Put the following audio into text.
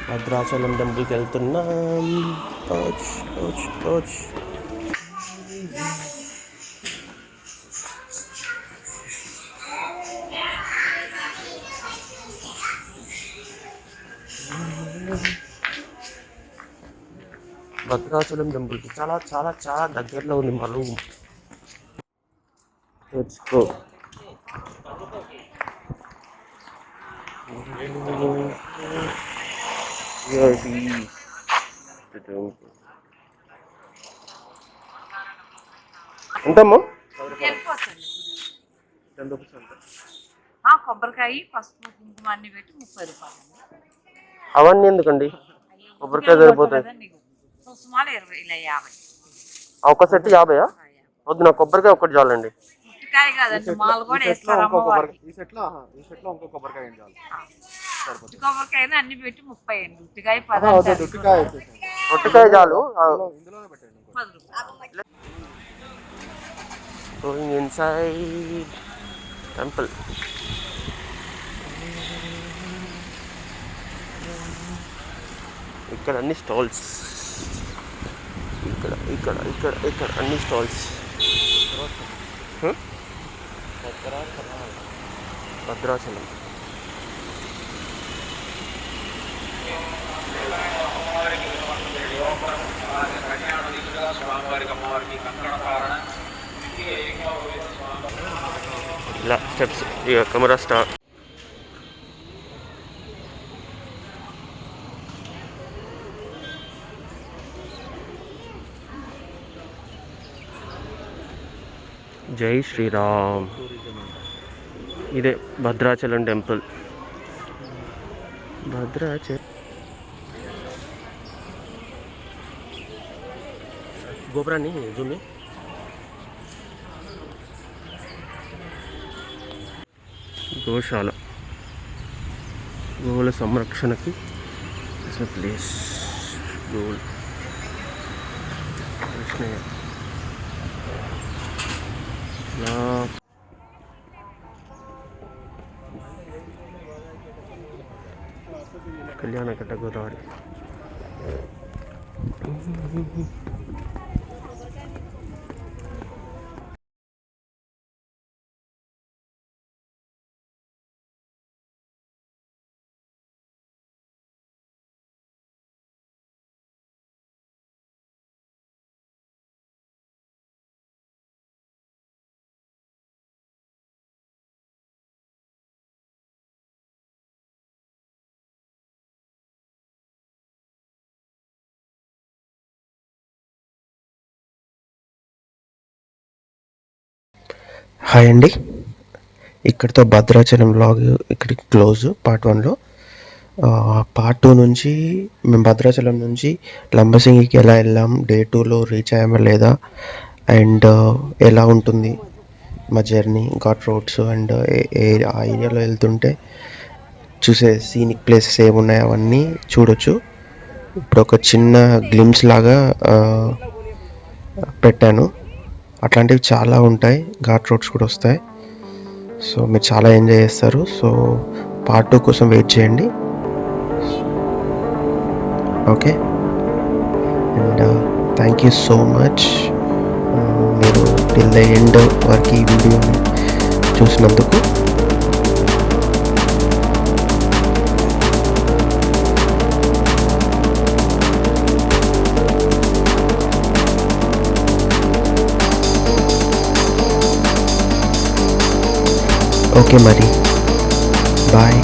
భద్రాచలం టెంపుల్కి వెళ్తున్నాం. ఓచ్ ఓచ్ ఓచ్. భద్రాచలం టెంపుల్కి చాలా చాలా చాలా దగ్గరలో ఉంది మా రూమ్. Let's go. ఎంతమ్మా? కొబ్బరికాయ పసుపు కుంకుమ అన్ని పెట్టి 30 రూపాయలు. అవన్నీ ఎందుకండి? కొబ్బరికాయ సరిపోతాయి. సుమారు 20 ఇలా 50. ఒక సెట్ 50? వద్దు, నాకు కొబ్బరికాయ ఒక్కటి చాలండి. ఉట్టికాయ కాదండి, మాలు కూడా వేస్తారు. కొబ్బరికాయ అన్ని పెట్టి 30 అండి. ఉట్టికాయ 10. ఉట్టికాయ చాలు. Going inside temple. ఇక్కడ అన్ని స్టాల్స్. ఇక్కడ ఇక్కడ ఇక్కడ ఇక్కడ అన్ని స్టాల్స్. భద్రాచలం. ఇలా స్టెప్స్. ఇక కెమెరా స్టార్. జై శ్రీరామ్. ఇదే భద్రాచలం టెంపుల్. భద్రాచలం గోపురాన్ని జూమి. గోశాల, గోవుల సంరక్షణకి ప్లేస్. గోవులు కృష్ణయ్య. కళ్యాణకట్ట గోదావరి. హాయ్ అండి, ఇక్కడితో భద్రాచలం వ్లాగ్ ఇక్కడికి క్లోజ్. పార్ట్ 1లో. పార్ట్ 2 నుంచి మేము భద్రాచలం నుంచి లంబసింగికి ఎలా వెళ్ళాం, డే 2లో రీచ్ అయ్యామా లేదా, అండ్ ఎలా ఉంటుంది మా జర్నీ, ఘాట్ రోడ్స్, అండ్ ఆ ఏరియాలో వెళ్తుంటే చూసే సీనిక్ ప్లేసెస్ ఏమున్నాయి అవన్నీ చూడొచ్చు. ఇప్పుడు ఒక చిన్న గ్లిమ్స్ లాగా పెట్టాను. అట్లాంటివి చాలా ఉంటాయి. ఘాట్ రోడ్స్ కూడా వస్తాయి. సో మీరు చాలా ఎంజాయ్ చేస్తారు. సో పార్ట్ 2 కోసం వెయిట్ చేయండి. Okay, and thank you so much మీరు టిల్ ద ఎండ్ వరకు ఈ వీడియోని చూసినందుకు. ఓకే మరి, బాయ్.